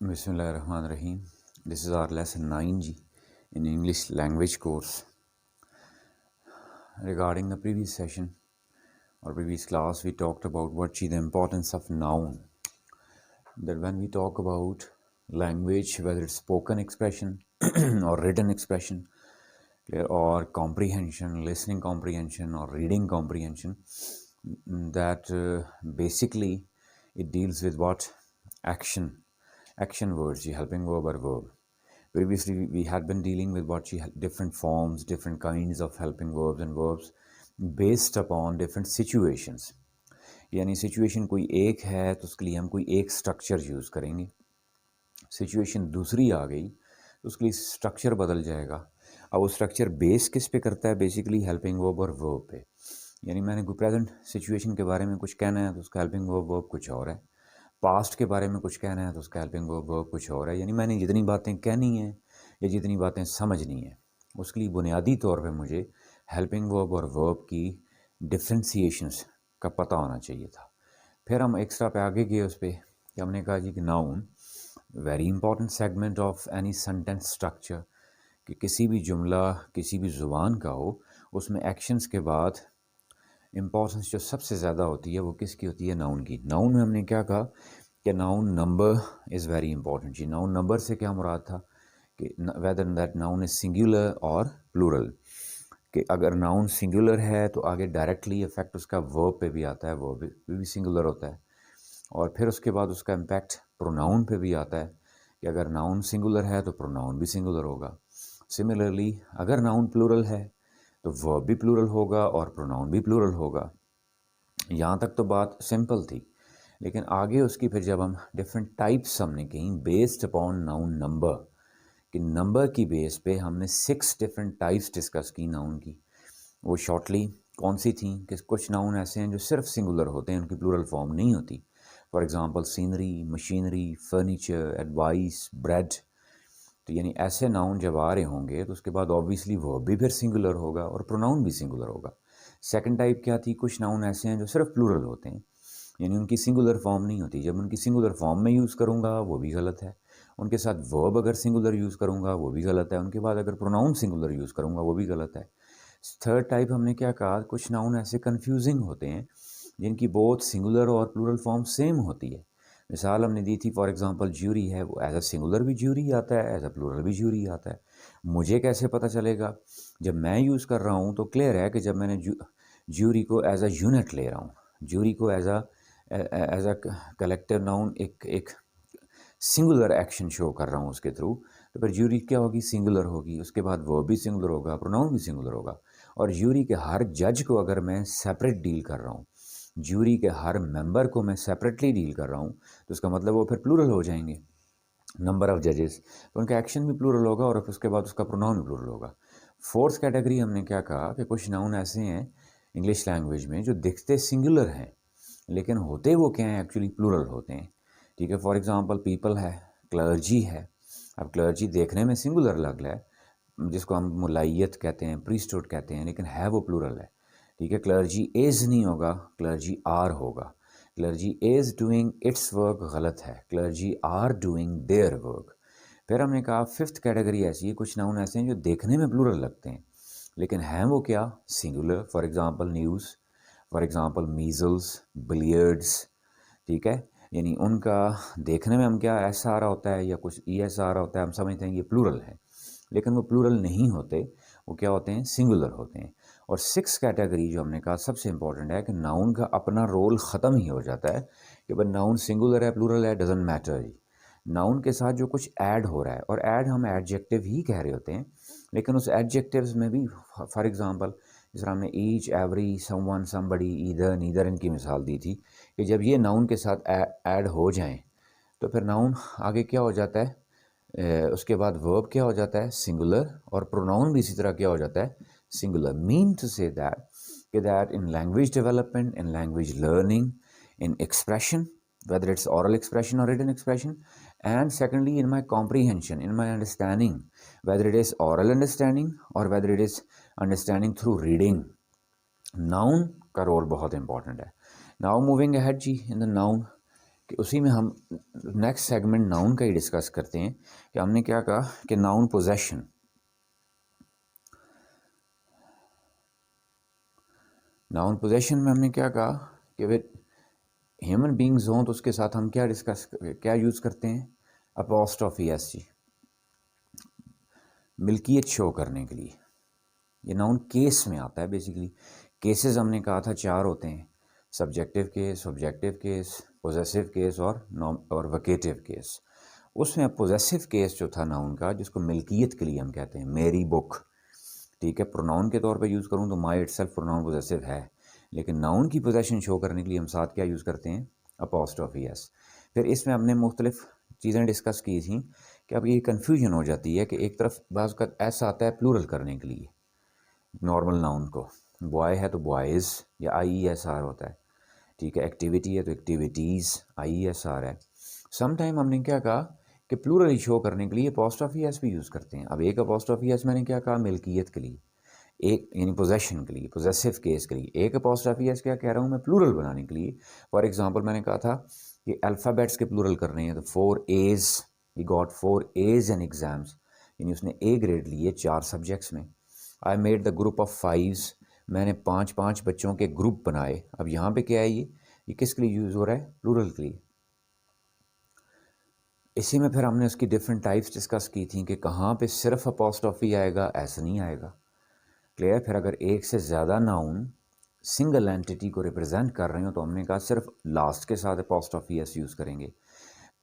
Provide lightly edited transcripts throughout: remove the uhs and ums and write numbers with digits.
Bismillahirrahmanirrahim. This is our lesson 9G in English language course. Regarding the previous session or previous class, we talked about the importance of noun. That when we talk about language, whether it's spoken expression or written expression, or comprehension, listening comprehension or reading comprehension, that basically it deals with what? Action words, helping verb or verb. Previously, we had been dealing with different forms, different kinds of helping verbs and verbs based upon different situations. यानी situation कोई एक है तो उसके लिए हम कोई एक स्ट्रक्चर यूज़ करेंगे, सिचुएशन दूसरी आ गई तो उसके लिए स्ट्रक्चर बदल जाएगा। अब वो स्ट्रक्चर बेस किस पे करता है? बेसिकली हेल्पिंग वर्ब और वर्ब पे। यानी मैंने कोई प्रेजेंट सिचुएशन के बारे में कुछ कहना है तो उसका हेल्पिंग वर्ब कुछ और है, पास्ट के बारे में कुछ कहना है तो उसका हेल्पिंग वर्ब कुछ और है। यानी मैंने जितनी बातें कहनी है या जितनी बातें समझनी है उसके लिए बुनियादी तौर पे मुझे हेल्पिंग वर्ब और वर्ब की डिफ्रेंसीशंस का पता होना चाहिए था। फिर हम एक्स्ट्रा पे आगे गए उस पर कि हमने कहा जी कि noun very important segment of any sentence structure, कि किसी भी जुमला किसी भी ज़ुबान का हो उसमें एक्शंस के बाद इम्पोर्टेंस जो सबसे ज़्यादा होती है वो किसकी होती है? नाउन की। नाउन में हमने क्या कहा कि noun number is very important. जी, नाउन नंबर से क्या मुराद था कि whether that noun is singular और प्लूरल, कि अगर नाउन सिंगुलर है तो आगे डायरेक्टली इफेक्ट उसका वर्ब पे भी आता है, वर्ब भी सिंगुलर होता है, और फिर उसके बाद उसका इम्पैक्ट प्रोनाउन पे भी आता है कि अगर नाउन सिंगुलर है तो प्रोनाउन भी सिंगुलर होगा। सिमिलरली अगर नाउन प्लूरल है तो वर्ब भी प्लूरल होगा और प्रोनाउन भी प्लूरल होगा। यहाँ तक तो बात सिंपल थी, लेकिन आगे उसकी फिर जब हम डिफरेंट टाइप्स हमने कहीं बेस्ड अपॉन नाउन नंबर, कि नंबर की बेस पे हमने 6 डिफरेंट टाइप्स डिस्कस की नाउन की। वो शॉर्टली कौन सी थी कि कुछ नाउन ऐसे हैं जो सिर्फ सिंगुलर होते हैं, उनकी प्लूरल फॉर्म नहीं होती। For example scenery, machinery, furniture, advice, bread. तो यानी ऐसे नाउन जब आ रहे होंगे तो उसके बाद ऑब्वियसली वर्ब भी फिर सिंगुलर होगा और प्रोनाउन भी सिंगुलर होगा। सेकंड टाइप क्या थी? कुछ नाउन ऐसे हैं जो सिर्फ प्लूरल होते हैं, यानी उनकी सिंगुलर फॉर्म नहीं होती। जब उनकी सिंगुलर फॉर्म में यूज़ करूँगा वो भी गलत है, उनके साथ वर्ब अगर सिंगुलर यूज़ करूँगा वो भी गलत है, उनके बाद अगर प्रोनाउन सिंगुलर यूज़ करूँगा वो भी गलत है। थर्ड टाइप हमने क्या कहा? कुछ नाउन ऐसे कन्फ्यूजिंग होते हैं जिनकी बोथ सिंगुलर और प्लूरल फॉर्म सेम होती है। मिसाल हमने दी थी, फॉर एग्जांपल ज्यूरी है, वो एज अ सिंगुलर भी ज्यूरी आता है, एज अ प्लूरल भी ज्यूरी आता है। मुझे कैसे पता चलेगा? जब मैं यूज़ कर रहा हूँ तो क्लियर है कि जब मैंने ज्यूरी को एज अ यूनिट ले रहा हूँ, ज्यूरी को एज अ कलेक्टिव नाउन, एक सिंगुलर एक्शन शो कर रहा हूँ उसके थ्रू, तो फिर ज्यूरी क्या होगी? सिंगुलर होगी। उसके बाद वर्ब भी सिंगुलर होगा, प्रोनाउन भी सिंगुलर होगा। और ज्यूरी के हर जज को अगर मैं सेपरेट डील कर रहा हूँ, ज्यूरी के हर मेंबर को मैं सेपरेटली डील कर रहा हूँ, तो उसका मतलब वो फिर प्लूरल हो जाएंगे, नंबर ऑफ जजेस, तो उनका एक्शन भी प्लूरल होगा और उसके बाद उसका प्रोनाउन भी प्लूरल होगा। फोर्थ कैटेगरी हमने क्या कहा कि कुछ नाउन ऐसे हैं इंग्लिश लैंग्वेज में जो दिखते सिंगुलर हैं लेकिन होते वो क्या हैं? एक्चुअली प्लूरल होते हैं। ठीक है, फॉर एग्जांपल पीपल है, क्लर्जी है। अब क्लर्जी देखने में सिंगुलर लग रहा है, जिसको हम मुलायत कहते हैं, प्रीस्टहुड कहते हैं, लेकिन है वो प्लूरल है। ठीक है, क्लर्जी इज़ नहीं होगा, क्लर्जी आर होगा। Clergy is doing its work गलत है, clergy are doing their work. फिर हमने कहा फिफ्थ कैटेगरी ऐसी है, कुछ नाउन ऐसे हैं जो देखने में प्लूरल लगते हैं लेकिन हैं वो क्या? Singular. For example news, for example measles, billiards. ठीक है, यानी उनका देखने में हम क्या ऐसा आ रहा होता है या कुछ ई ऐसा आ रहा होता है, हम समझते हैं ये प्लूरल है, लेकिन वो प्लूरल नहीं होते, वो क्या होते हैं? सिंगुलर होते हैं। और सिक्स कैटेगरी जो हमने कहा सबसे इंपॉर्टेंट है कि नाउन का अपना रोल ख़त्म ही हो जाता है कि भाई नाउन सिंगुलर है प्लूरल है डजेंट मैटर जी। नाउन के साथ जो कुछ ऐड हो रहा है, और ऐड हम एडजेक्टिव ही कह रहे होते हैं, लेकिन उस एडजेक्टिव्स में भी फॉर एग्जांपल जिस तरह हमने each, every, someone, somebody, either, neither इनकी मिसाल दी थी कि जब ये नाउन के साथ ऐड हो जाएं तो फिर नाउन आगे क्या हो जाता है? उसके बाद वर्ब क्या हो जाता है? सिंगुलर, और प्रोनाउन भी इसी तरह क्या हो जाता है? Singular. Mean to say that in language development, in language learning, in expression, whether it's oral expression or written expression, and secondly in my comprehension, in my understanding, whether it is oral understanding or whether it is understanding through reading, noun का role बहुत important है। Now moving ahead जी in the noun, कि उसी में हम next segment noun का ही discuss करते हैं कि हमने क्या कहा कि नाउन पोजेशन, नाउन पोजेशन में हमने क्या कहा कि वे ह्यूमन बींग्स हों तो उसके साथ हम क्या यूज़ करते हैं, अपॉस्ट्रोफी एस जी, मिल्कियत शो करने के लिए। ये नाउन केस में आता है बेसिकली। केसेस हमने कहा था 4 होते हैं, subjective case, objective case, possessive case और वकेटिव केस। उसमें पोजेसिव केस जो था नाउन का, जिसको मिल्कियत के लिए हम कहते हैं, मेरी बुक, ठीक है, प्रोनाउन के तौर पे यूज़ करूँ तो माई इटसेल्फ प्रोनाउन पोजेसिव है, लेकिन नाउन की पोजेशन शो करने के लिए हम साथ क्या यूज़ करते हैं, अपॉस्ट्रोफी एस। फिर इसमें हमने मुख्तलिफ चीज़ें डिस्कस की थी कि अब ये कन्फ्यूजन हो जाती है कि एक तरफ बाज़ का ऐसा आता है प्लूरल करने के लिए, नॉर्मल नाउन को, बॉय है तो बॉयज़ या IESR होता है, ठीक है, एक्टिविटी है तो एक्टिविटीज़, IESR है। सम टाइम हमने क्या कहा कि प्लूरल शो करने के लिए अपॉस्ट्रोफी एस भी यूज़ करते हैं। अब एक अपॉस्ट्रोफी एस मैंने क्या कहा, मिल्कियत के लिए, एक यानी पोजेशन के लिए, पोजेसिव केस के लिए। एक अपॉस्ट्रोफी एस क्या कह रहा हूँ मैं, प्लूरल बनाने के लिए। फॉर एग्जांपल मैंने कहा था कि अल्फ़ाबेट्स के प्लूरल करने हैं तो 4 A's, he got 4 A's in exams, यानी उसने A ग्रेड लिए 4 सब्जेक्ट्स में। I made the group of 5, मैंने 5 बच्चों के ग्रुप बनाए। अब यहाँ पे क्या है, ये किसके लिए यूज़ हो रहा है, प्लूरल के लिए। इसी में फिर हमने उसकी डिफरेंट टाइप्स डिस्कस की थी कि कहाँ पे सिर्फ अपॉस्ट्रोफी आएगा, ऐसा नहीं आएगा, क्लियर। फिर अगर एक से ज़्यादा नाउन सिंगल एंटिटी को रिप्रेजेंट कर रहे हो तो हमने कहा सिर्फ लास्ट के साथ अपॉस्ट्रोफी एस यूज़ करेंगे।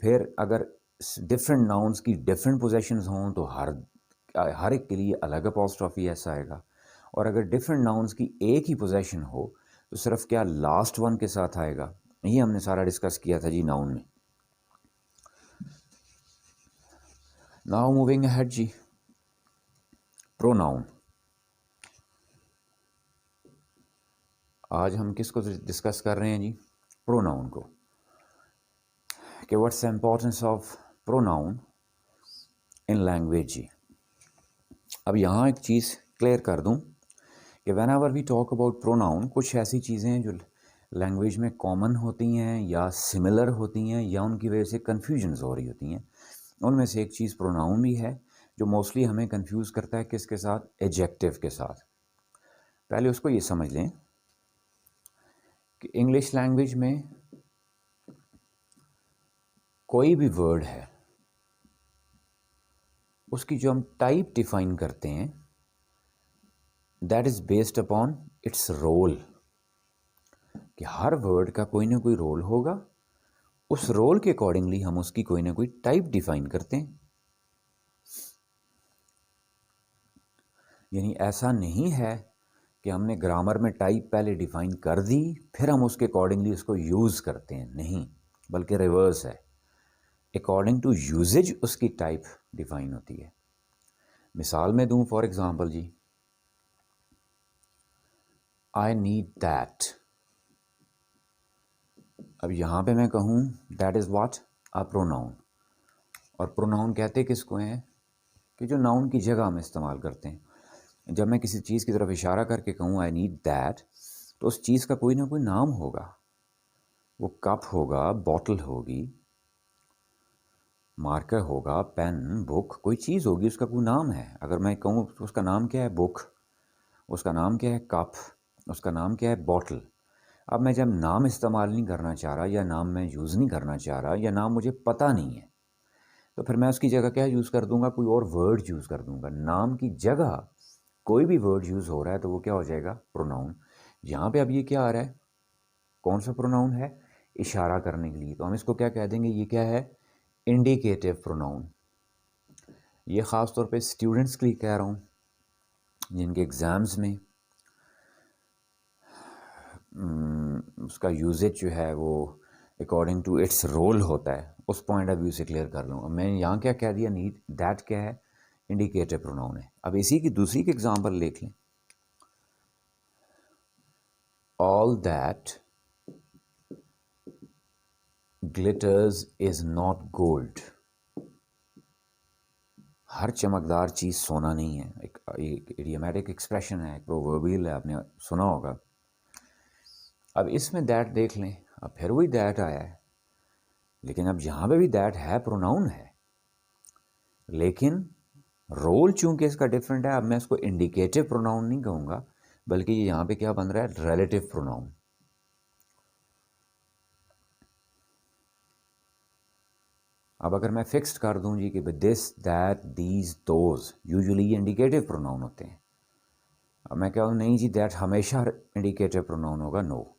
फिर अगर डिफरेंट नाउन्स की डिफरेंट पोजेशंस हों तो हर एक के लिए अलग अपॉस्ट्रोफी एस आएगा। और अगर डिफरेंट नाउन्स की एक ही पोजेशन हो तो सिर्फ क्या लास्ट वन के साथ आएगा। यही हमने सारा डिस्कस किया था जी नाउन में। नाउ मूविंग अहेड जी, प्रोनाउन। आज हम किसको डिस्कस कर रहे हैं जी, प्रोनाउन को, कि what's the importance of pronoun in language जी। अब यहाँ एक चीज़ क्लियर कर दूँ कि whenever we talk about pronoun, कुछ ऐसी चीज़ें हैं जो लैंग्वेज में कॉमन होती हैं या सिमिलर होती हैं या उनकी वजह से कन्फ्यूजन्स हो रही होती हैं। उनमें से एक चीज़ प्रोनाउन भी है जो मोस्टली हमें कंफ्यूज करता है, किसके साथ, एडजेक्टिव के साथ। पहले उसको ये समझ लें कि इंग्लिश लैंग्वेज में कोई भी वर्ड है, उसकी जो हम टाइप डिफाइन करते हैं, that is based upon its role, कि हर वर्ड का कोई ना कोई रोल होगा, उस रोल के अकॉर्डिंगली हम उसकी कोई ना कोई टाइप डिफाइन करते हैं। यानी ऐसा नहीं है कि हमने ग्रामर में टाइप पहले डिफाइन कर दी फिर हम उसके अकॉर्डिंगली उसको यूज़ करते हैं, नहीं, बल्कि रिवर्स है, अकॉर्डिंग टू यूजेज उसकी टाइप डिफाइन होती है। मिसाल में दूं, फॉर एग्जांपल जी, आई नीड दैट। अब यहाँ पे मैं कहूँ that is what, a pronoun. और प्रोनाउन कहते किसको हैं, कि जो नाउन की जगह हम इस्तेमाल करते हैं। जब मैं किसी चीज़ की तरफ इशारा करके कहूँ आई नीड दैट, तो उस चीज़ का कोई ना कोई नाम होगा, वो कप होगा, बॉटल होगी, मार्कर होगा, पेन, बुक, कोई चीज़ होगी, उसका कोई नाम है। अगर मैं कहूँ तो उसका नाम क्या है, बुक, उसका नाम क्या है, कप, उसका नाम क्या है, बॉटल। अब मैं जब नाम इस्तेमाल नहीं करना चाह रहा या नाम मैं यूज़ नहीं करना चाह रहा या नाम मुझे पता नहीं है, तो फिर मैं उसकी जगह क्या यूज़ कर दूंगा, कोई और वर्ड यूज़ कर दूंगा। नाम की जगह कोई भी वर्ड यूज़ हो रहा है तो वो क्या हो जाएगा, प्रोनाउन। यहाँ पे अब ये क्या आ रहा है, कौन सा प्रोनाउन है, इशारा करने के लिए, तो हम इसको क्या कह देंगे, ये क्या है, इंडिकेटिव प्रोनाउन। ये ख़ास तौर पे स्टूडेंट्स के लिए कह रहा हूँ जिनके एग्ज़ाम्स में उसका यूजेज जो है वो अकॉर्डिंग टू इट्स रोल होता है, उस पॉइंट ऑफ व्यू से क्लियर कर लूँ। मैंने यहाँ क्या कह दिया, नीड दैट क्या है, इंडिकेटिव प्रोनाउन है। अब इसी की दूसरी की एग्जांपल लिख लें, all that glitters is not gold. हर चमकदार चीज़ सोना नहीं है। एक इडियोमैटिक एक्सप्रेशन है, एक प्रोवर्बियल है, आपने सुना होगा। अब इसमें दैट देख लें, अब फिर वही दैट आया है, लेकिन अब यहाँ पे भी दैट है प्रोनाउन है, लेकिन रोल चूंकि इसका डिफरेंट है, अब मैं इसको इंडिकेटिव प्रोनाउन नहीं कहूँगा, बल्कि ये यहाँ पे क्या बन रहा है, रिलेटिव प्रोनाउन। अब अगर मैं फिक्स्ड कर दूं जी कि this that these those, usually ये इंडिकेटिव प्रोनाउन होते हैं। अब मैं कहूँ नहीं जी दैट हमेशा इंडिकेटिव प्रोनाउन होगा, no,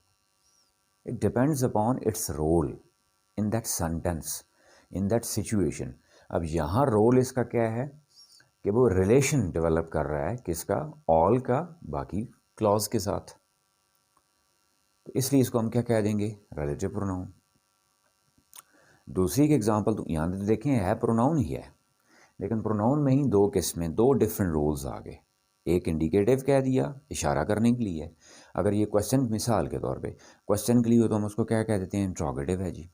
it depends upon its role in that sentence, in that situation. अब यहाँ रोल इसका क्या है कि वो रिलेशन डेवलप कर रहा है, किसका, ऑल का बाकी क्लॉज के साथ, तो इसलिए इसको हम क्या कह देंगे, रिलेटिव प्रोनाउन। दूसरी की एग्जांपल तो यहाँ तो देखें है प्रोनाउन ही है, लेकिन प्रोनाउन में ही दो किस्में, दो डिफरेंट रोल्स आ गए। एक इंडिकेटिव कह दिया इशारा करने के लिए, अगर ये क्वेश्चन मिसाल के तौर पे क्वेश्चन के लिए हो तो हम उसको क्या कह देते हैं, इंट्रोगेटिव है जी।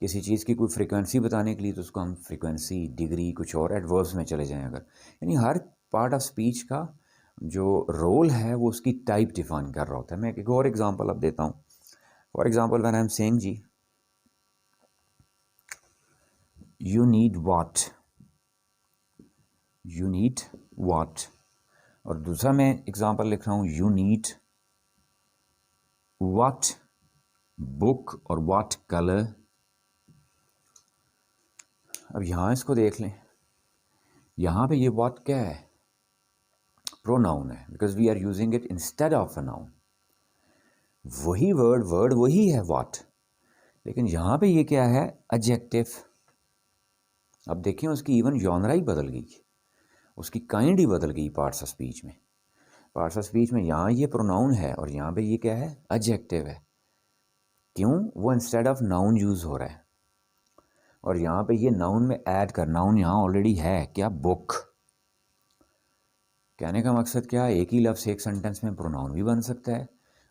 किसी चीज़ की कोई फ्रीक्वेंसी बताने के लिए तो उसको हम फ्रीक्वेंसी, डिग्री, कुछ और एडवर्ब्स में चले जाएं अगर, यानी हर पार्ट ऑफ स्पीच का जो रोल है वो उसकी टाइप डिफाइन कर रहा होता है। मैं एक और एग्जांपल अब देता हूँ। For example when I am saying जी you need what, you need what, और दूसरा मैं एग्जांपल लिख रहा हूँ, यू नीड व्हाट बुक और व्हाट कलर। अब यहाँ इसको देख लें, यहाँ पे ये व्हाट क्या है, प्रोनाउन है, because we are using it instead of a noun. वही वर्ड वही है व्हाट, लेकिन यहाँ पे ये क्या है, एडजेक्टिव। अब देखिए उसकी इवन जॉनरा ही बदल गई, उसकी काइंड ही बदल गई पार्ट्स ऑफ स्पीच में। पार्ट्स ऑफ स्पीच में यहाँ ये प्रोनाउन है और यहाँ पे ये क्या है, एडजेक्टिव है। क्यों, वो इंस्टेड ऑफ नाउन यूज हो रहा है, और यहाँ पे ये नाउन में ऐड कर, नाउन यहाँ ऑलरेडी है क्या, बुक। कहने का मकसद क्या है, एक ही लफ्ज़ एक सेंटेंस में प्रोनाउन भी बन सकता है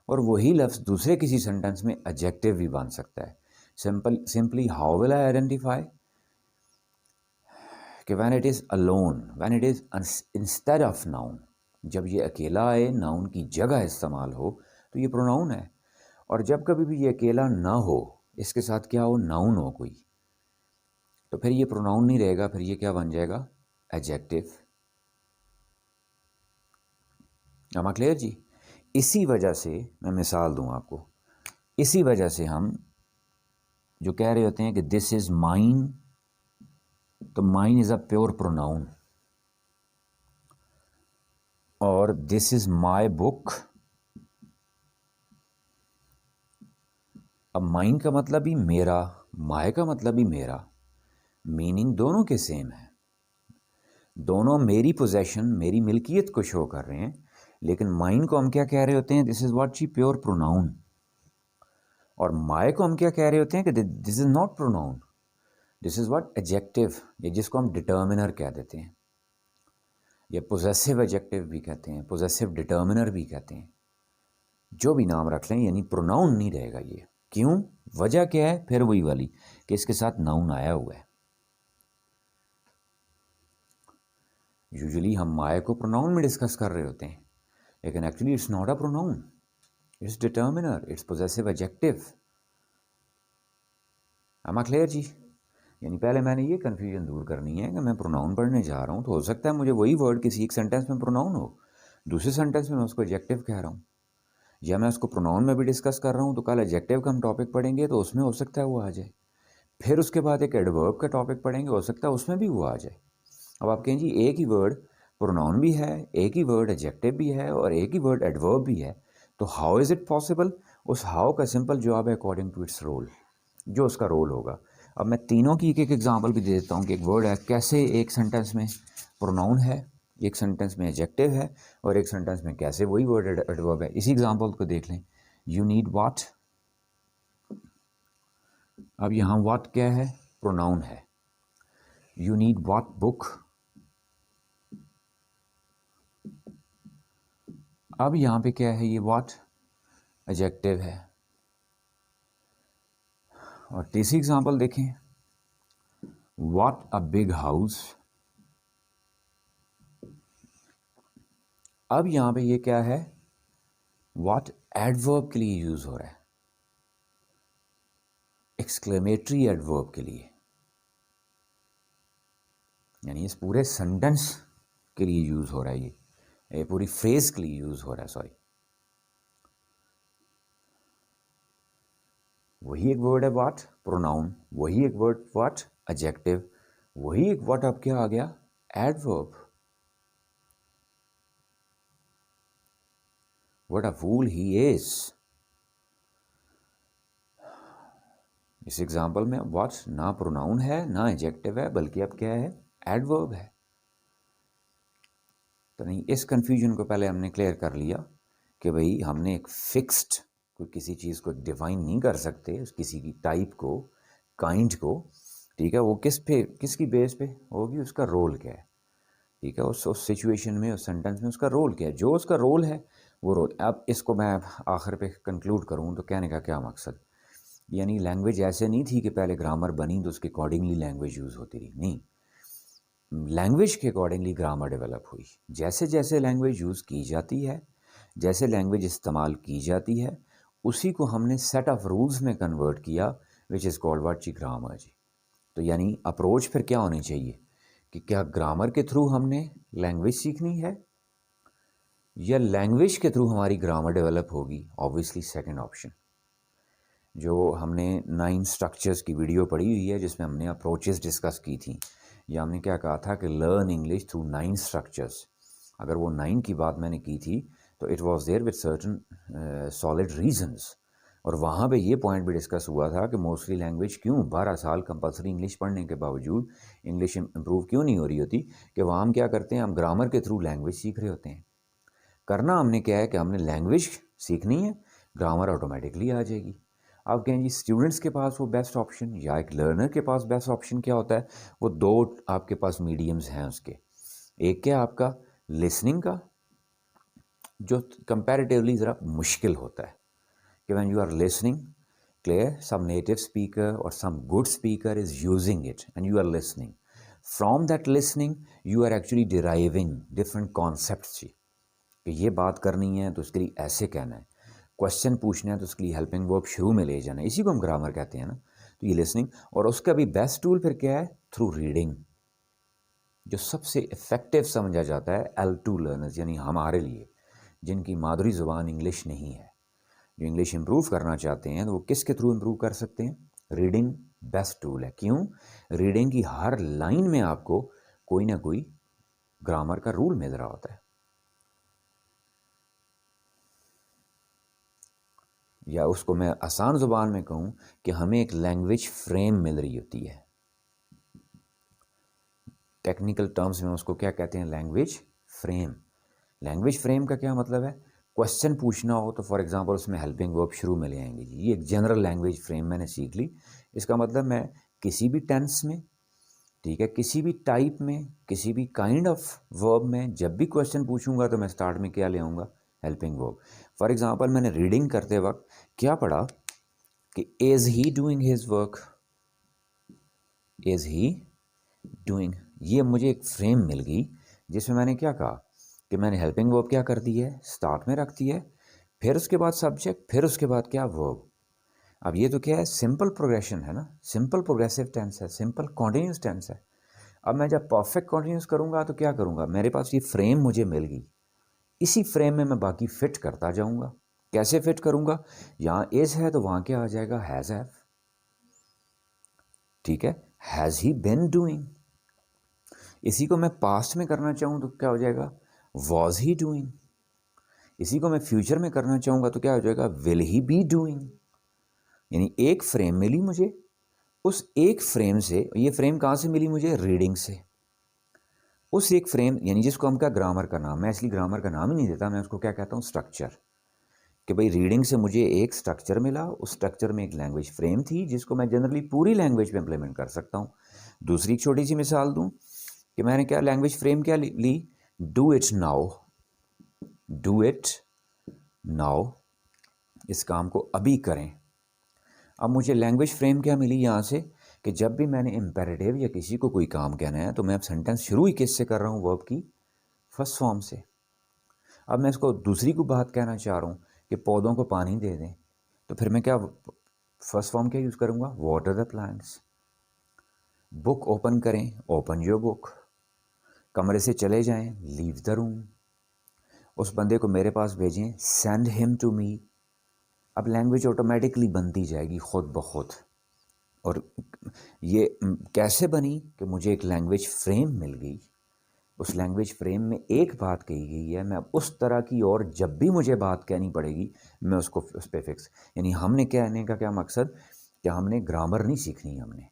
और वही लफ्ज़ दूसरे किसी सेंटेंस में एडजेक्टिव भी बन सकता है। Simply how will I identify कि when it is alone, when it is instead of noun, जब ये अकेला आए, नाउन की जगह इस्तेमाल हो, तो ये प्रोनाउन है। और जब कभी भी ये अकेला ना हो, इसके साथ क्या हो, नाउन हो कोई, तो फिर ये प्रोनाउन नहीं रहेगा, फिर ये क्या बन जाएगा, एडजेक्टिव। am I क्लियर जी। इसी वजह से मैं मिसाल दूं आपको, इसी वजह से हम जो कह रहे होते हैं कि दिस इज माइन, तो mine is a pure pronoun, और दिस इज माय बुक, अब माइन का मतलब भी मेरा, माय का मतलब भी मेरा, मीनिंग दोनों के सेम है, दोनों मेरी पोजेशन, मेरी मिल्कियत को शो कर रहे हैं। लेकिन माइन को हम क्या कह रहे होते हैं, दिस इज व्हाट जी, प्योर प्रोनाउन। और माय को हम क्या कह रहे होते हैं कि this is not pronoun, this is what, adjective, ये जिसको हम डिटर्मिनर कह देते हैं, या पोजेसिव एडजेक्टिव भी कहते हैं, पोजेसिव डिटर्मिनर भी कहते हैं, जो भी नाम रख लें, यानी प्रोनाउन नहीं रहेगा ये। क्यों, वजह क्या है, फिर वही वाली कि इसके साथ नाउन आया हुआ है। यूजुअली हम माय को प्रोनाउन में डिस्कस कर रहे होते हैं, लेकिन actually it's not a pronoun, it's determiner, it's possessive adjective. Am I clear जी। यानी पहले मैंने ये कन्फ्यूजन दूर करनी है कि मैं प्रोनाउन पढ़ने जा रहा हूँ तो हो सकता है मुझे वही वर्ड किसी एक सेंटेंस में प्रोनाउन हो, दूसरे सेंटेंस में मैं उसको एडजेक्टिव कह रहा हूँ, या मैं उसको प्रोनाउन में भी डिस्कस कर रहा हूँ तो कल एडजेक्टिव का हम टॉपिक पढ़ेंगे तो उसमें हो सकता है वो आ जाए, फिर उसके बाद एक एडवर्ब का टॉपिक पढ़ेंगे, हो सकता है उसमें भी वो आ जाए। अब आप कहें जी एक ही वर्ड प्रोनाउन भी है, एक ही वर्ड एडजेक्टिव भी है और एक ही वर्ड एडवर्ब भी है, तो हाउ इज़ इट पॉसिबल। उस हाउ का सिंपल जवाब है अकॉर्डिंग टू इट्स रोल, जो उसका रोल होगा। अब मैं तीनों की एक एक एग्जांपल भी दे देता हूँ कि एक वर्ड है कैसे एक सेंटेंस में प्रोनाउन है, एक सेंटेंस में एडजेक्टिव है, और एक सेंटेंस में कैसे वही वर्ड एडवर्ब है। इसी एग्जांपल को देख लें, यू नीड व्हाट, अब यहाँ व्हाट क्या है, प्रोनाउन है। यू नीड व्हाट बुक, अब यहाँ पे क्या है, ये व्हाट एडजेक्टिव है। और तीसरी एग्जांपल देखें, व्हाट अ बिग हाउस, अब यहाँ पे ये क्या है, व्हाट एडवर्ब के लिए यूज हो रहा है। एक्सक्लेमेटरी एडवर्ब के लिए, यानी इस पूरे सेंटेंस के लिए यूज़ हो रहा है, ये पूरी फ्रेज के लिए यूज़ हो रहा है, सॉरी। वही एक वर्ड है व्हाट, प्रोनाउन, वही एक वर्ड व्हाट, एडजेक्टिव, वही एक व्हाट अब क्या आ गया, adverb. What a fool he is. इस एग्जाम्पल में व्हाट ना प्रोनाउन है ना एडजेक्टिव है, बल्कि अब क्या है, एडवर्ब है। तो नहीं, इस कंफ्यूजन को पहले हमने क्लियर कर लिया कि भाई हमने एक फिक्स्ड कोई किसी चीज़ को डिफाइन नहीं कर सकते, किसी की टाइप को, काइंड को, ठीक है, वो किसकी बेस पे होगी, उसका रोल क्या है, ठीक है, उस सिचुएशन में, उस सेंटेंस में उसका रोल क्या है, जो उसका रोल है वो रोल। अब इसको मैं आखिर पे कंक्लूड करूँ तो कहने का क्या मकसद, यानी लैंग्वेज ऐसे नहीं थी कि पहले ग्रामर बनी तो उसके अकॉर्डिंगली लैंग्वेज यूज़ होती रही, नहीं, लैंग्वेज के अकॉर्डिंगली ग्रामर डेवलप हुई। जैसे जैसे लैंग्वेज यूज़ की जाती है, जैसे लैंग्वेज इस्तेमाल की जाती है, उसी को हमने सेट ऑफ रूल्स में कन्वर्ट किया, विच इज़ कॉल्ड व्हाट जी, ग्रामर जी। तो यानी अप्रोच फिर क्या होनी चाहिए कि क्या ग्रामर के थ्रू हमने लैंग्वेज सीखनी है या लैंग्वेज के थ्रू हमारी ग्रामर डेवलप होगी। Obviously second option. जो हमने 9 स्ट्रक्चर्स की वीडियो पढ़ी हुई है जिसमें हमने अप्रोचेस डिस्कस की थी, या हमने क्या कहा था कि लर्न इंग्लिश थ्रू 9 स्ट्रक्चर्स। अगर वो 9 की बात मैंने की थी तो it was there with certain solid reasons, और वहाँ पे ये पॉइंट भी डिस्कस हुआ था कि मोस्टली लैंग्वेज क्यों 12 साल कंपलसरी इंग्लिश पढ़ने के बावजूद इंग्लिश इम्प्रूव क्यों नहीं हो रही होती, कि वहाँ हम क्या करते हैं, हम ग्रामर के थ्रू लैंग्वेज सीख रहे होते हैं। करना हमने क्या है कि हमने लैंग्वेज सीखनी है, ग्रामर ऑटोमेटिकली आ जाएगी। आप कहें जी स्टूडेंट्स के पास वो बेस्ट ऑप्शन या एक लर्नर के पास बेस्ट ऑप्शन क्या होता है, वो दो आपके पास मीडियम्स हैं उसके। एक क्या आपका लिसनिंग का, जो कंपैरेटिवली ज़रा मुश्किल होता है कि when you are listening, clear, some native speaker और some good speaker is using it and you are listening, from that listening you are actually deriving different concepts जी, कि ये बात करनी है तो उसके लिए ऐसे कहना है, क्वेश्चन पूछना है तो उसके लिए हेल्पिंग वर्ब शुरू में ले जाना है, इसी को हम ग्रामर कहते हैं ना। तो ये लिसनिंग, और उसका भी बेस्ट टूल फिर क्या है, थ्रू रीडिंग, जो सबसे इफ़ेक्टिव समझा जाता है L2 लर्नर्स, यानी हमारे लिए जिनकी मादरी ज़ुबान इंग्लिश नहीं है, जो इंग्लिश इम्प्रूव करना चाहते हैं, तो वो किसके थ्रू इम्प्रूव कर सकते हैं, रीडिंग बेस्ट टूल है। क्यों, रीडिंग की हर लाइन में आपको कोई ना कोई ग्रामर का रूल मिल रहा होता है, या उसको मैं आसान ज़ुबान में कहूँ कि हमें एक लैंग्वेज फ्रेम मिल रही होती है। टेक्निकल टर्म्स में उसको क्या कहते हैं, लैंग्वेज फ्रेम। लैंग्वेज फ्रेम का क्या मतलब है, क्वेश्चन पूछना हो तो फॉर एग्जांपल उसमें हेल्पिंग वर्ब शुरू में ले आएंगे जी, ये एक जनरल लैंग्वेज फ्रेम मैंने सीख ली। इसका मतलब मैं किसी भी टेंस में, ठीक है, किसी भी टाइप में, किसी भी काइंड ऑफ वर्ब में जब भी क्वेश्चन पूछूंगा तो मैं स्टार्ट में क्या ले आऊँगा, हेल्पिंग वर्ब। फॉर एग्जांपल मैंने रीडिंग करते वक्त क्या पढ़ा कि is he doing his work, is he doing, ये मुझे एक फ्रेम मिल गई जिसमें मैंने क्या कहा कि मैंने हेल्पिंग वर्ब क्या कर दी है, स्टार्ट में रख दी है, फिर उसके बाद सब्जेक्ट, फिर उसके बाद क्या, वर्ब। अब ये तो क्या है, सिंपल प्रोग्रेशन है ना, सिंपल प्रोग्रेसिव टेंस है, सिंपल कॉन्टिन्यूस टेंस है। अब मैं जब परफेक्ट कॉन्टिन्यूस करूँगा तो क्या करूँगा, मेरे पास ये फ्रेम मुझे मिल गई, इसी फ्रेम में मैं बाकी फिट करता जाऊँगा। कैसे फिट करूँगा, यहाँ इज़ है तो वहाँ क्या आ जाएगा, हैज़ हैव, ठीक है, हैज़ ही बिन डूइंग। इसी को मैं पास्ट में करना चाहूँ तो क्या हो जाएगा, वॉज ही डूइंग। इसी को मैं फ्यूचर में करना चाहूँगा तो क्या हो जाएगा, विल ही बी डूइंग। यानी एक फ्रेम मिली मुझे, उस एक फ्रेम से, ये फ्रेम कहाँ से मिली मुझे, रीडिंग से। उस एक फ्रेम यानी जिसको हम क्या, ग्रामर का नाम, मैं इसलिए ग्रामर का नाम ही नहीं देता, मैं उसको क्या कहता हूँ, स्ट्रक्चर। कि भाई रीडिंग से मुझे एक स्ट्रक्चर मिला, उस स्ट्रक्चर में एक लैंग्वेज फ्रेम थी जिसको मैं जनरली पूरी लैंग्वेज में इंप्लीमेंट कर सकता हूँ। दूसरी छोटी सी मिसाल दूँ कि मैंने क्या लैंग्वेज फ्रेम क्या ली, do it now, do it now, इस काम को अभी करें। अब मुझे लैंग्वेज फ्रेम क्या मिली यहाँ से कि जब भी मैंने इम्पेरेटिव या किसी को कोई काम कहना है तो मैं अब सेंटेंस शुरू ही किससे कर रहा हूँ, वर्ब की फर्स्ट फॉर्म से। अब मैं इसको दूसरी को बात कहना चाह रहा हूँ कि पौधों को पानी दे दें, तो फिर मैं क्या फर्स्ट फॉर्म क्या यूज़ करूँगा, water the plants. Book open करें, ओपन योर बुक। कमरे से चले जाएं, लीव द रूम। उस बंदे को मेरे पास भेजें, सेंड हिम टू मी। अब लैंग्वेज ऑटोमेटिकली बनती जाएगी खुद ब खुद। और ये कैसे बनी कि मुझे एक लैंग्वेज फ्रेम मिल गई, उस लैंग्वेज फ्रेम में एक बात कही गई है, मैं अब उस तरह की और जब भी मुझे बात कहनी पड़ेगी मैं उसको उस पर फिक्स, यानी हमने कहने का क्या मकसद, कि हमने ग्रामर नहीं सीखनी हमने,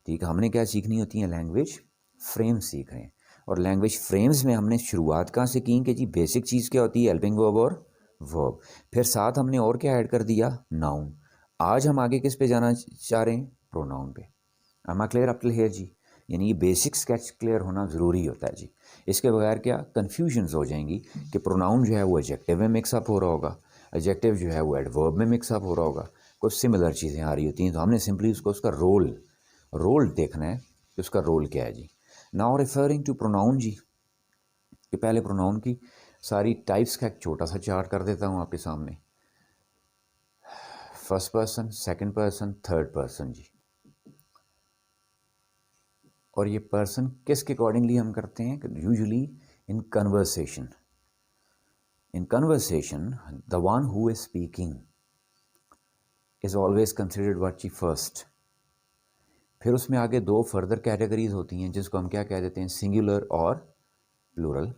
ठीक है, हमने क्या सीखनी होती है, लैंग्वेज फ्रेम सीख रहे हैं। और लैंग्वेज फ्रेम्स में हमने शुरुआत कहाँ से की कि जी बेसिक चीज़ क्या होती है, हेल्पिंग वर्ब और वर्ब। फिर साथ हमने और क्या ऐड कर दिया, नाउन। आज हम आगे किस पे जाना चाह रहे हैं, प्रोनाउन पे। Am I clear up till here जी। यानी ये बेसिक स्केच क्लियर होना ज़रूरी होता है जी। इसके बगैर क्या कन्फ्यूजन्स हो जाएंगी कि प्रोनाउन जो है वो एडजेक्टिव में मिक्सअप हो रहा होगा, एडजेक्टिव जो है वो एडवर्ब में मिक्सअप हो रहा होगा, कुछ सिमिलर चीज़ें आ रही होती हैं। तो हमने सिंपली उसको उसका रोल देखना है कि उसका रोल क्या है जी। नाउ रेफरिंग टू प्रोनाउन जी, कि पहले प्रोनाउन की सारी टाइप्स का एक छोटा सा चार्ट कर देता हूँ आपके सामने। First person, second person, third person जी। और ये पर्सन किसके अकॉर्डिंगली हम करते हैं, usually in conversation. In conversation the one who is speaking is always considered what जी फर्स्ट। फिर उसमें आगे दो फर्दर कैटेगरीज होती हैं जिसको हम क्या कह देते हैं, सिंगुलर और प्लूरल।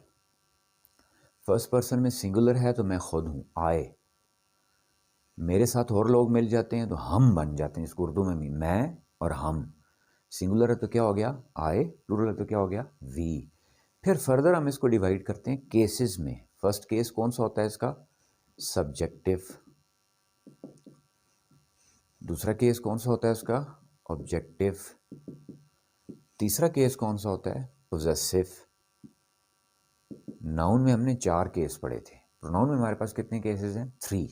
फर्स्ट पर्सन में सिंगुलर है तो मैं खुद हूँ, आए। मेरे साथ और लोग मिल जाते हैं तो हम बन जाते हैं, इसको उर्दू में भी मैं और हम। सिंगुलर है तो क्या हो गया, आए, प्लूरल है तो क्या हो गया, वी। फिर फर्दर हम इसको डिवाइड करते हैं केसेस में। फर्स्ट केस कौन सा होता है इसका, सब्जेक्टिव। दूसरा केस कौन सा होता है इसका, ऑब्जेक्टिव। तीसरा केस कौन सा होता है, पोजेसिव। नाउन में हमने 4 केस पढ़े थे, प्रोनाउन में हमारे पास कितने केसेस हैं, 3।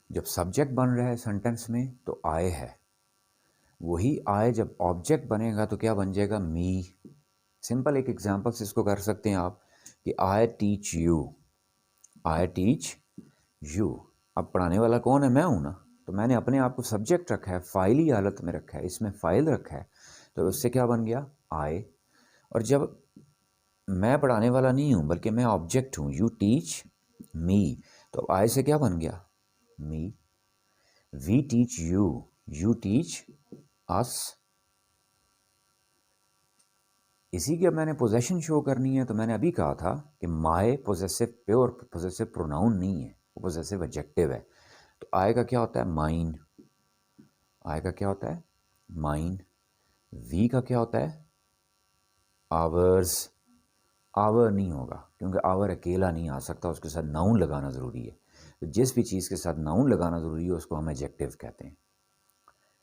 जब सब्जेक्ट बन रहा है सेंटेंस में तो आए है, वही आए जब ऑब्जेक्ट बनेगा तो क्या बन जाएगा, मी। सिंपल एक एग्जांपल से इसको कर सकते हैं आप कि I teach you, I teach you. अब पढ़ाने वाला कौन है, मैं हूं ना, तो मैंने अपने आप को सब्जेक्ट रखा है, फाइली हालत में रखा है, इसमें फाइल रखा है, तो उससे क्या बन गया, आई। और जब मैं पढ़ाने वाला नहीं हूं बल्कि मैं ऑब्जेक्ट हूं, यू टीच मी, तो आई से क्या बन गया, me. We teach you, you teach us. इसी की अब मैंने पोजेशन शो करनी है, तो मैंने अभी कहा था कि my possessive pure possessive pronoun नहीं है, वो पोजेसिव एडजेक्टिव है। तो आय का क्या होता है, माइन। आय का क्या होता है, माइन। वी का क्या होता है, आवर्स। आवर नहीं होगा क्योंकि आवर अकेला नहीं आ सकता, उसके साथ नाउन लगाना ज़रूरी है। तो जिस भी चीज़ के साथ नाउन लगाना ज़रूरी है उसको हम एडजेक्टिव कहते हैं।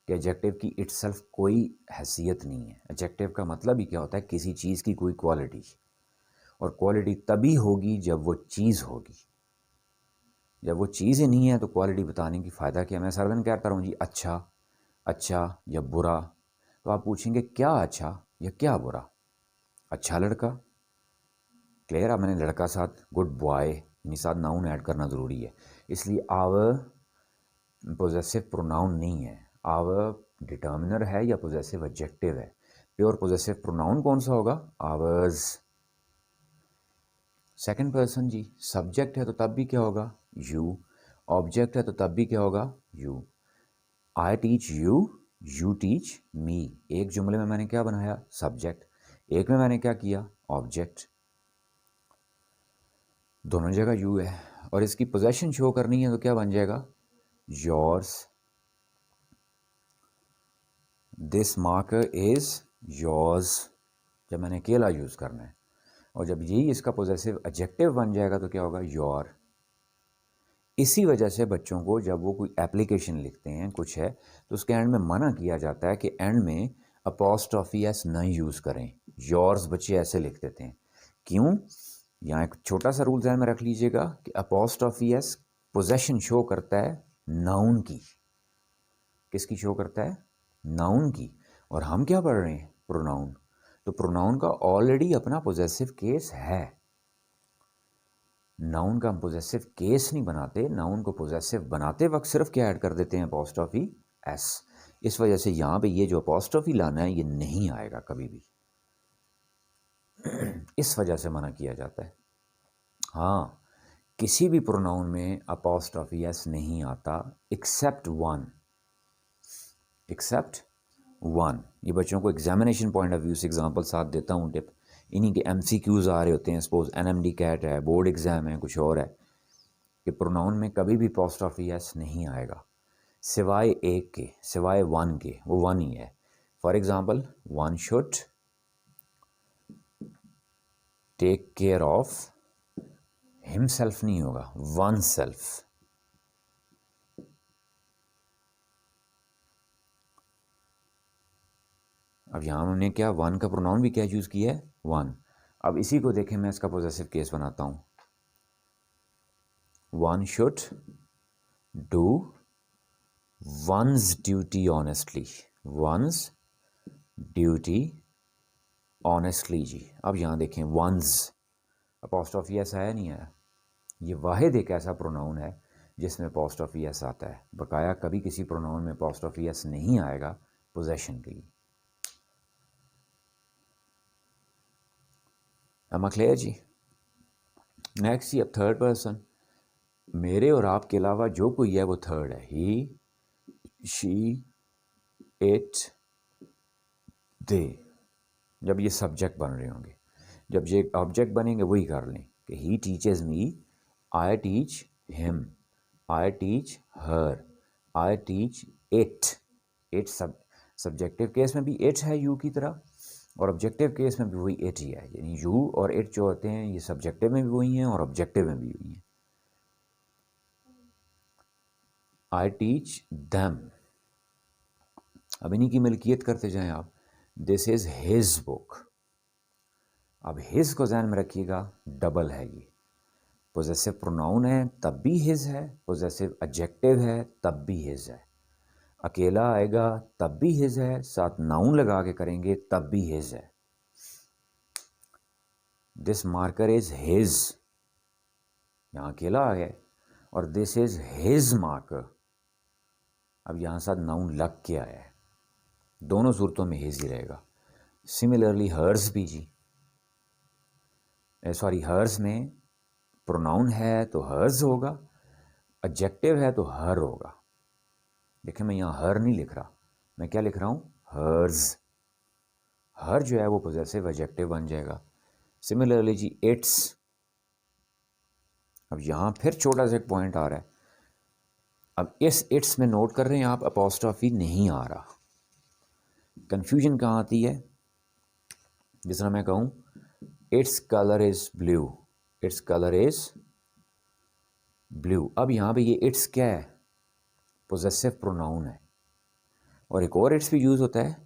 कि एडजेक्टिव की इटसेल्फ कोई हैसियत नहीं है। एडजेक्टिव का मतलब ही क्या होता है, किसी चीज़ की कोई क्वालिटी। और क्वालिटी तभी होगी जब वो चीज़ होगी। जब वो चीज़ ही नहीं है तो क्वालिटी बताने की फ़ायदा क्या। मैं सारा दिन कहता रहूँ जी अच्छा, अच्छा या बुरा, तो आप पूछेंगे क्या अच्छा या क्या बुरा। अच्छा लड़का, क्लियर। अब मैंने लड़का साथ गुड बॉय यानी साथ नाउन ऐड करना ज़रूरी है, इसलिए आवर पोजेसिव प्रोनाउन नहीं है, आवर डिटर्मिनर है या पोजेसिव एडजेक्टिव है। प्योर पोजेसिव प्रोनाउन कौन सा होगा, आवर्स। सेकंड पर्सन जी, सब्जेक्ट है तो तब भी क्या होगा, यू। ऑब्जेक्ट है तो तब भी क्या होगा, you. I teach you, you teach me. एक जुमले में मैंने क्या बनाया, सब्जेक्ट। एक में मैंने क्या किया, ऑब्जेक्ट। दोनों जगह यू है। और इसकी पोजेशन शो करनी है तो क्या बन जाएगा, yours. This marker is yours, जब मैंने अकेला यूज़ करना है। और जब यही इसका पोजेसिव एडजेक्टिव बन जाएगा तो क्या होगा, योर। इसी वजह से बच्चों को जब वो कोई एप्लीकेशन लिखते हैं कुछ है तो उसके एंड में मना किया जाता है कि एंड में अपॉस्ट्रॉफी एस नहीं यूज़ करें। योर्स बच्चे ऐसे लिख देते हैं, क्यों। यहाँ एक छोटा सा रूल ध्यान में रख लीजिएगा कि अपॉस्ट्रॉफी एस पोजेशन शो करता है नाउन की। किसकी शो करता है, नाउन की। और हम क्या पढ़ रहे हैं, प्रोनाउन। तो प्रोनाउन का ऑलरेडी अपना पोजेसिव केस है। नाउन का हम पोजेसिव केस नहीं बनाते, नाउन को पोजेसिव बनाते वक्त सिर्फ क्या ऐड कर देते हैं, अपॉस्ट्रोफी एस। इस वजह से यहाँ पे ये जो अपॉस्ट्रोफी लाना है ये नहीं आएगा कभी भी, इस वजह से मना किया जाता है। हाँ, किसी भी प्रोनाउन में अपॉस्ट्रोफी एस नहीं आता एक्सेप्ट वन, एक्सेप्ट वन। ये बच्चों को एग्जामिनेशन पॉइंट ऑफ व्यू से एग्जांपल साथ देता हूँ टिप। इन्हीं के एमसीक्यूज आ रहे होते हैं, सपोज एनएमडी कैट है, बोर्ड एग्जाम है, कुछ और है, कि प्रोनाउन में कभी भी अपॉस्ट्रोफी एस नहीं आएगा सिवाय एक के, सिवाय वन के, वो वन ही है। For example, one should take care of himself नहीं होगा, वन सेल्फ। अब यहाँ हमने क्या, वन का प्रोनाउन भी क्या यूज़ किया है, वन। अब इसी को देखें, मैं इसका पॉजेसिव केस बनाता हूँ। One should do one's duty honestly, one's duty honestly जी। अब यहाँ देखें, वंस अपॉस्ट्रोफी एस आया नहीं आया? ये वाहिद एक ऐसा प्रोनाउन है जिसमें अपॉस्ट्रोफी एस आता है। बकाया कभी किसी प्रोनाउन में अपॉस्ट्रोफी एस नहीं आएगा पोजेशन के लिए। am I clear जी? नेक्स्ट जी, अब थर्ड पर्सन, मेरे और आपके अलावा जो कोई है वो थर्ड है। ही, शी, इट, दे। जब ये सब्जेक्ट बन रहे होंगे, जब ये ऑब्जेक्ट बनेंगे वही कर लें कि he teaches me, I teach him, I teach her, I teach it. It subjective case में भी इट है यू की तरह, और ऑब्जेक्टिव केस में भी वही इट ही है। यानी यू और इट जो होते हैं ये सब्जेक्टिव में भी वही हैं और ऑब्जेक्टिव में भी वही हैं। I teach them. अब इन्हीं की मिल्कियत करते जाएं आप। This is his book. अब हिज को ध्यान में रखिएगा, डबल है ये। पोजेसिव प्रोनाउन है तब भी हिज है, पोजेसिव एडजेक्टिव है तब भी हिज है, अकेला आएगा तब भी हिज है, साथ नाउन लगा के करेंगे तब भी हिज है। दिस मार्कर इज हिज, यहाँ अकेला आ गया, और दिस इज हिज मार्कर। अब यहाँ साथ नाउन लग के आया है, दोनों सूरतों में हिज ही रहेगा। सिमिलरली हर्स भी जी, सॉरी, हर्स में प्रोनाउन है तो हर्स होगा, एडजेक्टिव है तो हर होगा। देखिए मैं यहाँ हर नहीं लिख रहा, मैं क्या लिख रहा हूँ, हर्स। हर जो है वो पोजेसिव एडजेक्टिव बन जाएगा। सिमिलरली जी इट्स। अब यहाँ फिर छोटा सा एक पॉइंट आ रहा है। अब इस इट्स में नोट कर रहे हैं आप, अपॉस्ट्रोफी नहीं आ रहा। कंफ्यूजन कहाँ आती है, जिस तरह मैं कहूँ its colour is blue, its colour is blue. अब यहाँ पे ये इट्स क्या है, पोजेसिव प्रोनाउन है। और एक और इट्स भी यूज होता है,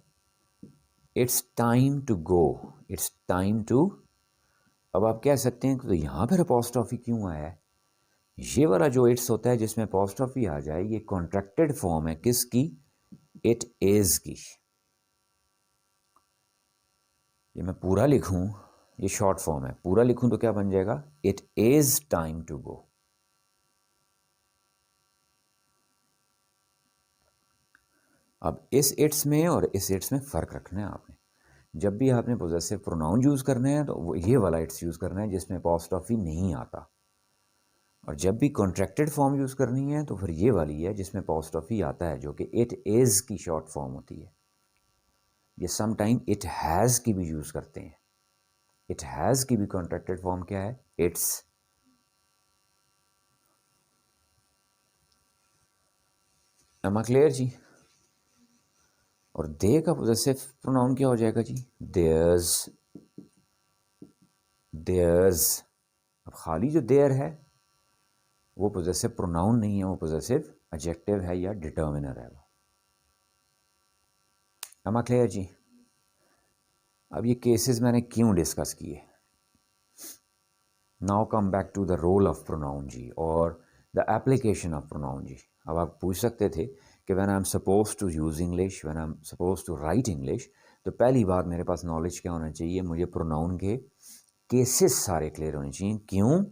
it's time to go, it's time to. अब आप कह सकते हैं तो यहाँ पर अपॉस्ट्रोफी क्यों आया है? ये वाला जो इट्स होता है जिसमें अपॉस्ट्रोफी आ जाए, ये कॉन्ट्रैक्टेड फॉर्म है किसकी, इट इज की। ये मैं पूरा लिखूं, ये शॉर्ट फॉर्म है, पूरा लिखूं तो क्या बन जाएगा, it is time to go. अब इस इट्स में और इस इट्स में फ़र्क रखना है आपने। जब भी आपने पोजेसिव प्रोनाउन यूज़ करना है तो वो ये वाला इट्स यूज़ करना है जिसमें अपॉस्ट्रोफी नहीं आता, और जब भी कॉन्ट्रैक्टेड फॉर्म यूज़ करनी है तो फिर ये वाली है जिसमें अपॉस्ट्रोफी आता है, जो कि इट इज़ की शॉर्ट फॉर्म होती है। ये सम टाइम इट हैज़ की भी यूज़ करते हैं। इट हैज़ की भी कॉन्ट्रैक्टेड फॉर्म क्या है, इट्स। एम आई क्लियर जी? और दे का पोजेसिव प्रोनाउन क्या हो जाएगा जी, देयर्स, देयर्स। अब खाली जो देयर है वो पोजेसिव प्रोनाउन नहीं है, वो पोजेसिव एडजेक्टिव है या डिटर्मिनर है। एम आई क्लियर जी? अब ये केसेस मैंने क्यों डिस्कस किए। Now come back to the role of pronoun जी, और द एप्लीकेशन ऑफ प्रोनाउन जी। अब आप पूछ सकते थे कि when I am suppose to use English, when I am suppose to write English, तो पहली बात मेरे पास नॉलेज क्या होना चाहिए, मुझे प्रोनाउन के केसेस सारे क्लियर होने चाहिए। क्यों?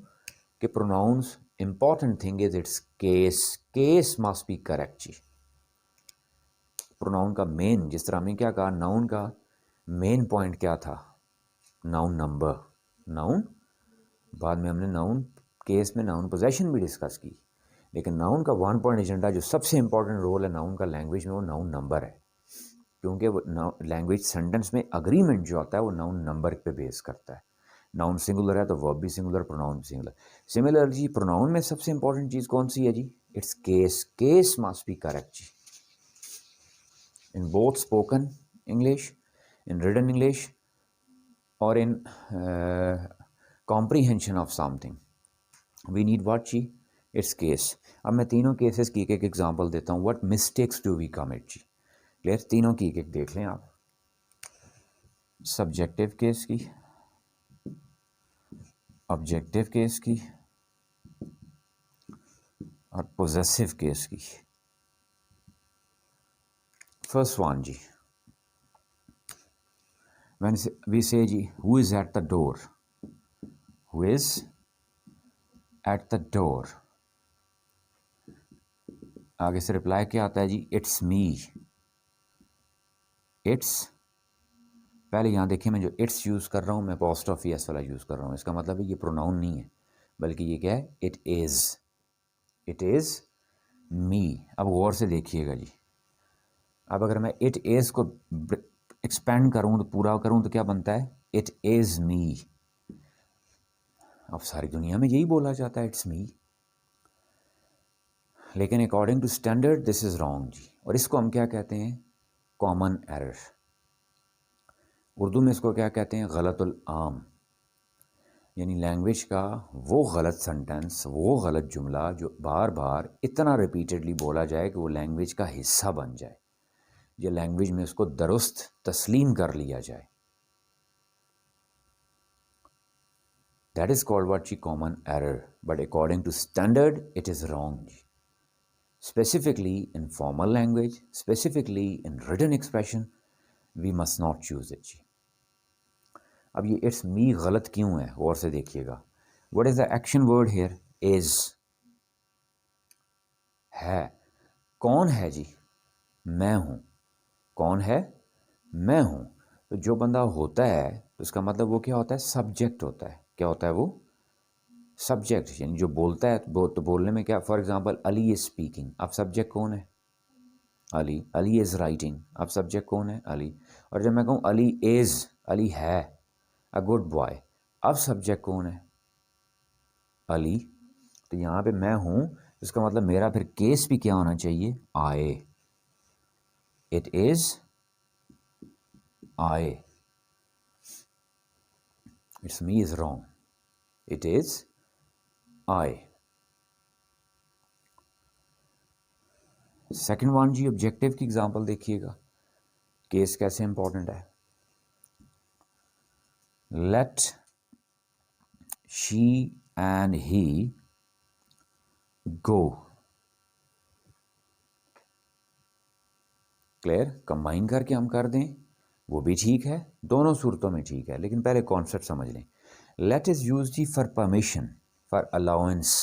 कि pronouns important thing is its case, case must be correct जी। प्रोनाउन का मेन, जिस तरह हमने क्या कहा, नाउन का मेन पॉइंट क्या था, नाउन नंबर, नाउन, बाद में हमने नाउन केस में नाउन पोजेशन भी डिस्कस की, लेकिन नाउन का वन पॉइंट एजेंडा जो सबसे इंपॉर्टेंट रोल है नाउन का लैंग्वेज में, वो नाउन नंबर है, क्योंकि वो लैंग्वेज सेंटेंस में अग्रीमेंट जो आता है वो नाउन नंबर पे बेस करता है। नाउन सिंगुलर है तो वर्ब भी सिंगुलर, प्रोनाउन भी सिंगुलर। सिमिलर जी प्रोनाउन में सबसे इंपॉर्टेंट चीज़ कौन सी है जी, it's case, case must be correct जी, in both spoken English, in written English, or in comprehension of something. We need what जी, its case. अब मैं तीनों केसेस की एक एग्जांपल देता हूँ. What mistakes do we commit जी? क्लियर, तीनों की एक देख लें आप. सब्जेक्टिव केस की, ऑब्जेक्टिव केस की और पोजेसिव केस की. फर्स्ट वन जी, when we say जी who is at the door, who is at the door, आगे से रिप्लाई क्या आता है जी, इट्स मी. इट्स, पहले यहाँ देखिए मैं जो इट्स यूज़ कर रहा हूँ मैं अपोस्ट्रोफी एस वाला यूज़ कर रहा हूँ, इसका मतलब है ये प्रोनाउन नहीं है, बल्कि ये क्या है, इट इज़ मी. अब गौर से देखिएगा जी, अब अगर मैं इट इज़ को एक्सपेंड करूँ तो पूरा करूँ तो क्या बनता है, इट इज़ मी. अब सारी दुनिया में यही बोला जाता है, इट्स मी, लेकिन according to standard this is wrong जी. और इसको हम क्या कहते हैं, कॉमन एरर. उर्दू में इसको क्या कहते हैं, गलतुल आम, यानी लैंग्वेज का वो गलत सेंटेंस, वो गलत जुमला जो बार बार इतना रिपीटेडली बोला जाए कि वो लैंग्वेज का हिस्सा बन जाए, या लैंग्वेज में उसको दुरुस्त तस्लीम कर लिया जाए. दैट इज़ कॉल्ड व्हाट जी, common error. But according to standard it is wrong. Specifically in formal language, specifically in written expression, we must not choose it जी. अब ये इट्स मी गलत क्यों है, और से देखिएगा. What is the action word hair, is, है. कौन है जी, मैं हूं. कौन है, मैं हूं. तो जो बंदा होता है तो उसका मतलब वो क्या होता है, सब्जेक्ट होता है. क्या होता है वो, सब्जेक्ट. यानी जो बोलता है तो बोलने में क्या, for example Ali is speaking, अब सब्जेक्ट कौन है, अली. अली इज राइटिंग, अब सब्जेक्ट कौन है, अली. और जब मैं कहूँ अली इज, अली है अ गुड बॉय, अब सब्जेक्ट कौन है, अली. तो यहाँ पे मैं हूँ, इसका मतलब मेरा फिर केस भी क्या होना चाहिए, I. It is I. It's me is wrong, it is I. Second one जी, ऑब्जेक्टिव की एग्जांपल देखिएगा, केस कैसे इंपॉर्टेंट है. Let she and he go. Clear, combine करके हम कर दें वो भी ठीक है, दोनों सूरतों में ठीक है, लेकिन पहले कॉन्सेप्ट समझ लें. लेट इज यूज जी for permission, for allowance.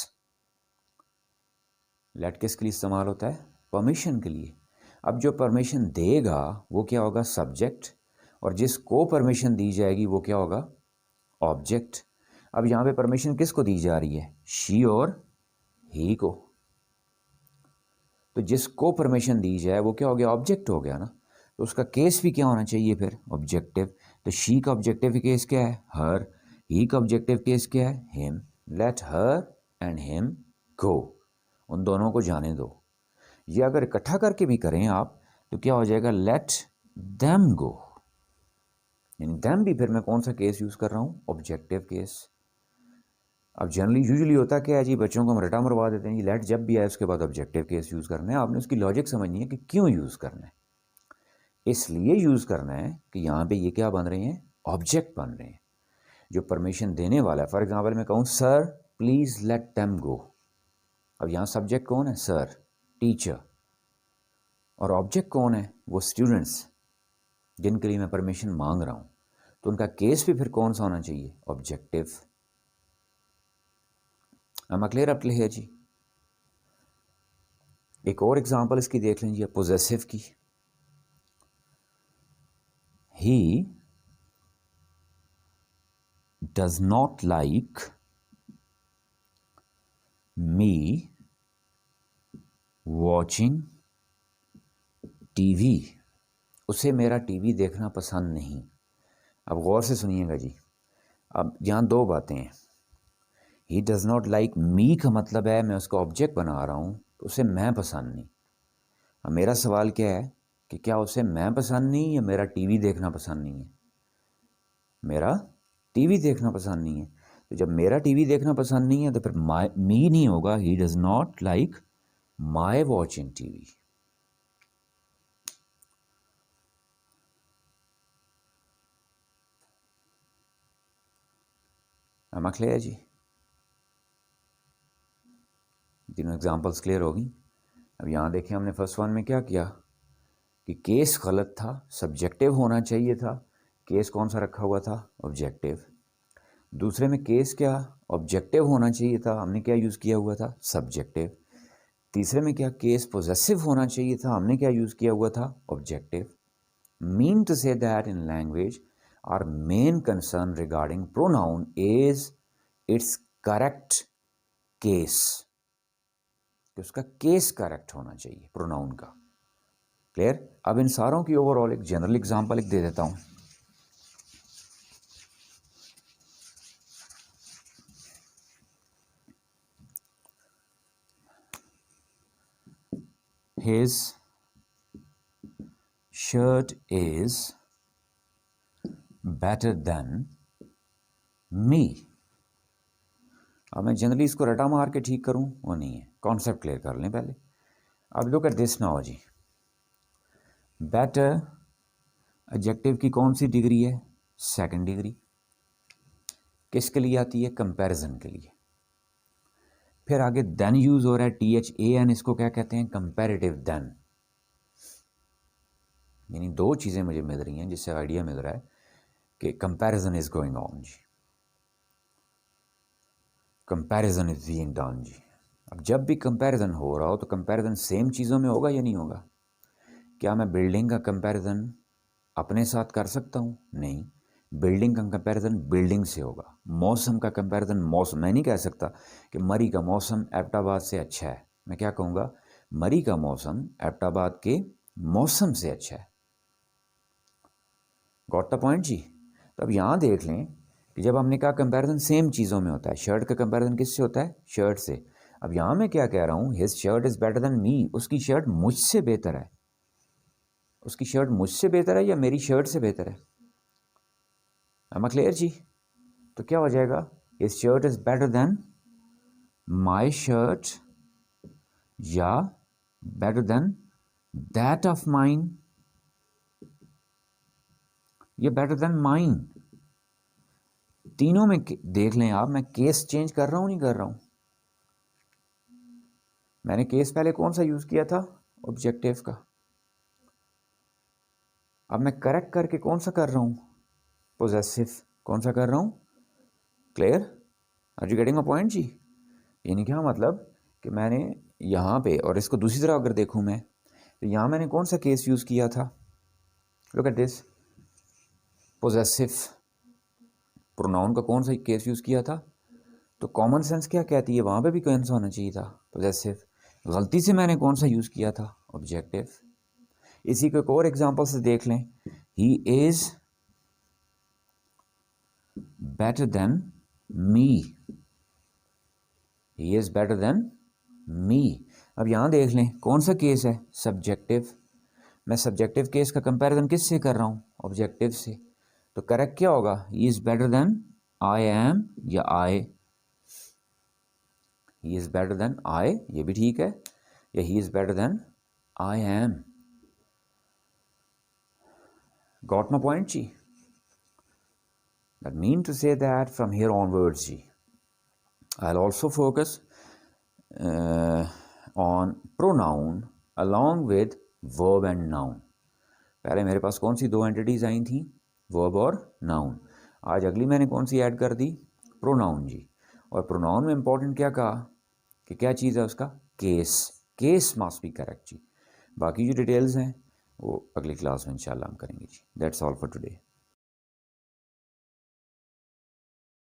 Let किसके लिए इस्तेमाल होता है, परमिशन के लिए. अब जो परमिशन देगा वो क्या होगा, सब्जेक्ट, और जिसको परमिशन दी जाएगी वो क्या होगा, ऑब्जेक्ट. अब यहाँ पे परमिशन किसको दी जा रही है, शी और ही को. तो जिसको परमिशन दी जाए वो क्या हो गया, ऑब्जेक्ट हो गया ना. तो उसका केस भी क्या होना चाहिए फिर, ऑब्जेक्टिव. तो शी का ऑब्जेक्टिव केस क्या है, हर. ही का ऑब्जेक्टिव केस क्या है, him. Let her and him go, उन दोनों को जाने दो. ये अगर इकट्ठा करके भी करें आप तो क्या हो जाएगा, लेट देम गो. यानी देम भी फिर मैं कौन सा केस यूज कर रहा हूं, ऑब्जेक्टिव केस. अब जनरली यूजुअली होता क्या है जी, बच्चों को हम रटा मरवा देते हैं जी, लेट जब भी आए उसके बाद ऑब्जेक्टिव केस यूज़ करना है. आपने उसकी लॉजिक समझनी है कि क्यों यूज़ करना है. इसलिए यूज़ करना है कि यहाँ पे ये क्या बन रहे हैं, ऑब्जेक्ट बन रहे हैं जो परमिशन देने वाला है. फॉर एग्जाम्पल मैं कहूँ sir please let them go. अब यहाँ सब्जेक्ट कौन है, सर, टीचर, और ऑब्जेक्ट कौन है, वो स्टूडेंट्स जिनके लिए मैं परमिशन मांग रहा हूँ. तो उनका केस भी फिर कौन सा होना चाहिए, ऑब्जेक्टिव. एम क्लियर अप है जी। एक और एग्जांपल इसकी देख लें जी, पोजेसिव की। He does not like me watching TV. उसे मेरा टीवी देखना पसंद नहीं। अब गौर से सुनिएगा जी, अब यहाँ दो बातें हैं। ही डज़ नॉट लाइक मी का मतलब है मैं उसका ऑब्जेक्ट बना रहा हूँ, तो उसे मैं पसंद नहीं। अब मेरा सवाल क्या है कि क्या उसे मैं पसंद नहीं या मेरा टीवी देखना पसंद नहीं है? मेरा टीवी देखना पसंद नहीं है। तो जब मेरा टीवी देखना पसंद नहीं है तो फिर माई मी नहीं होगा। He does not like my watching TV. Am clear जी? तीनों एग्जांपल्स क्लियर होगी। अब यहाँ देखें, हमने फर्स्ट वन में क्या किया कि केस गलत था, सब्जेक्टिव होना चाहिए था। केस कौन सा रखा हुआ था? ऑब्जेक्टिव। दूसरे में केस क्या? ऑब्जेक्टिव होना चाहिए था, हमने क्या यूज़ किया हुआ था? सब्जेक्टिव। तीसरे में क्या? केस पोजेसिव होना चाहिए था, हमने क्या यूज़ किया हुआ था? Objective. Mean to say that in language our main concern regarding pronoun is its correct case, कि उसका केस करेक्ट होना चाहिए प्रोनाउन का। क्लियर? अब इन सारों की ओवरऑल एक जनरल एग्जांपल एक दे देता हूं। His shirt is better than me। अब मैं जनरली इसको रटा मार के ठीक करूं वो नहीं है, कॉन्सेप्ट क्लियर कर लें पहले। अब लुक एट दिस नाउ जी। बेटर एडजेक्टिव की कौन सी डिग्री है? Second degree. किसके लिए आती है? कंपैरिजन के लिए। फिर आगे देन यूज हो रहा है, THAN, इसको क्या कहते हैं? Comparative than. यानी दो चीज़ें मुझे मिल रही हैं जिससे आइडिया मिल रहा है कि कंपैरिजन इज गोइंग ऑन जी, कंपैरिजन इज बीइंग डन जी। अब जब भी कंपैरिजन हो रहा हो तो कंपैरिजन सेम चीज़ों में होगा या नहीं होगा? क्या मैं बिल्डिंग का कंपैरिजन अपने साथ कर सकता हूँ? नहीं। बिल्डिंग का कंपैरिजन बिल्डिंग से होगा। मौसम का कंपैरिजन मौसम, मैं नहीं कह सकता कि मरी का मौसम एबटाबाद से अच्छा है। मैं क्या कहूँगा? मरी का मौसम एबटाबाद के मौसम से अच्छा है। गॉट द पॉइंट जी? तो अब यहाँ देख लें कि जब हमने कहा कंपैरिजन सेम चीज़ों में होता है, शर्ट का कंपैरिजन किससे होता है? शर्ट से। अब यहाँ मैं क्या कह रहा हूँ? His shirt is better than me. उसकी शर्ट मुझसे बेहतर है। उसकी शर्ट मुझसे बेहतर है या मेरी शर्ट से बेहतर है? एम क्लियर जी? तो क्या हो जाएगा? His shirt is better than my shirt, या better than that of mine, या बेटर देन माइन। तीनों में देख लें आप, मैं केस चेंज कर रहा हूँ नहीं कर रहा हूँ? मैंने केस पहले कौन सा यूज़ किया था? ऑब्जेक्टिव का। अब मैं करेक्ट करके कौन सा कर रहा हूँ? पोजेसिव। कौन सा कर रहा हूँ? Clear? Are you getting a point जी? यानी क्या मतलब कि मैंने यहाँ पे, और इसको दूसरी तरह अगर देखूँ मैं, तो यहाँ मैंने कौन सा केस यूज़ किया था? Look at this, possessive. Pronoun का कौन सा केस यूज़ किया था? तो कॉमन सेंस क्या कहती है? वहाँ पे भी कौन सा होना चाहिए था? पोजेसिव। गलती से मैंने कौन सा यूज़ किया था? ऑब्जेक्टिव। इसी को एक और एग्जांपल से देख लें। ही is better than me. He is better than me. अब यहाँ देख लें कौन सा केस है? सब्जेक्टिव। मैं सब्जेक्टिव केस का कंपैरिजन किससे कर रहा हूँ? ऑब्जेक्टिव से। तो करेक्ट क्या होगा? He is better than I am, या I. He is better than I, ये भी ठीक है, या he is better than I am. Got my point जी? That mean to say that from here onwards जी, I'll also focus on pronoun along with verb and noun। पहले मेरे पास कौन सी दो एंटिटीज आई थी? वर्ब और नाउन। आज अगली मैंने कौन सी ऐड कर दी? प्रोनाउन जी। और प्रोनाउन में इंपॉर्टेंट क्या कहा कि क्या चीज़ है उसका, case, case must be correct जी। बाकी जो डिटेल्स हैं वो अगली क्लास में इंशाल्लाह हम करेंगे जी। That's all for today.